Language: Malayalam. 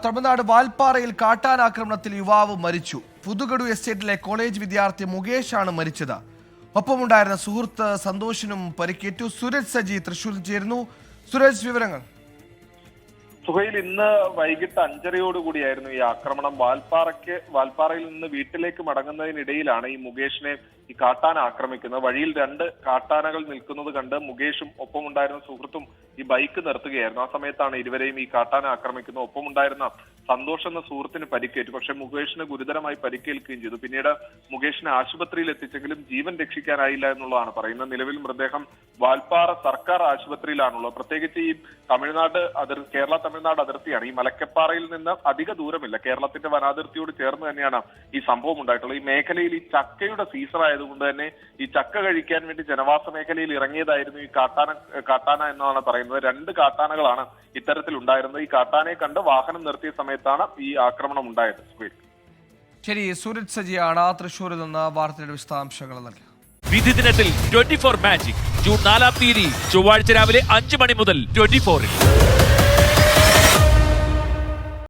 തമിഴ്നാട് വാൽപ്പാറയിൽ കാട്ടാനാക്രമണത്തിൽ യുവാവ് മരിച്ചു. പുതുഗഡു എസ്റ്റേറ്റിലെ കോളേജ് വിദ്യാർത്ഥി മുകേഷാണ് മരിച്ചത്. ഒപ്പമുണ്ടായിരുന്ന സുഹൃത്ത് സന്തോഷിനും പരിക്കേറ്റു. സുരജ് സജി തൃശൂരിൽ ചേരുന്നു. സുരജ്, വിവരങ്ങൾ. സുഹൈൽ, ഇന്ന് വൈകിട്ട് 5:30 ഈ ആക്രമണം. വാൽപ്പാറയിൽ നിന്ന് വീട്ടിലേക്ക് മടങ്ങുന്നതിനിടയിലാണ് ഈ മുകേഷിനെ ഈ കാട്ടാന ആക്രമിക്കുന്നത്. വഴിയിൽ 2 കാട്ടാനകൾ നിൽക്കുന്നത് കണ്ട് മുകേഷും ഒപ്പമുണ്ടായിരുന്ന സുഹൃത്തും ഈ ബൈക്ക് നിർത്തുകയായിരുന്നു. ആ സമയത്താണ് ഇരുവരെയും ഈ കാട്ടാന ആക്രമിക്കുന്നത്. ഒപ്പമുണ്ടായിരുന്ന സന്തോഷ് എന്ന സുഹൃത്തിന് പരിക്കേറ്റു. പക്ഷെ മുകേഷിന് ഗുരുതരമായി പരിക്കേൽക്കുകയും ചെയ്തു. പിന്നീട് മുകേഷിനെ ആശുപത്രിയിൽ എത്തിച്ചെങ്കിലും ജീവൻ രക്ഷിക്കാനായില്ല എന്നുള്ളതാണ് പറയുന്നത്. നിലവിൽ മൃതദേഹം വാൽപ്പാറ സർക്കാർ ആശുപത്രിയിലാണുള്ളത്. പ്രത്യേകിച്ച് ഈ കേരള തമിഴ്നാട് അതിർത്തിയാണ്. ഈ മലക്കപ്പാറയിൽ നിന്ന് അധിക ദൂരമില്ല. കേരളത്തിന്റെ വനാതിർത്തിയോട് ചേർന്ന് തന്നെയാണ് ഈ സംഭവം ഉണ്ടായിട്ടുള്ളത്. ഈ മേഖലയിൽ ഈ ചക്കയുടെ സീസൺ ആയതുകൊണ്ട് തന്നെ ഈ ചക്ക കഴിക്കാൻ വേണ്ടി ജനവാസ മേഖലയിൽ ഇറങ്ങിയതായിരുന്നു ഈ കാട്ടാന എന്നാണ് പറയുന്നത്. 2 കാട്ടാനകളാണ് ഇത്തരത്തിൽ ഉണ്ടായിരുന്നത്. ഈ കാട്ടാനയെ കണ്ട് വാഹനം നിർത്തിയ സമയത്താണ് ഈ ആക്രമണം ഉണ്ടായത്. ശരി, സൂരജ് സജിയാണ് തൃശൂരിൽ നിന്ന് വാർത്തയുടെ വിശദാംശങ്ങൾ നൽകി. വിധി ദിനത്തിൽ 24 മാജിക് ജൂൺ 4 ചൊവ്വാഴ്ച രാവിലെ 5 മണി മുതൽ 24-ൽ.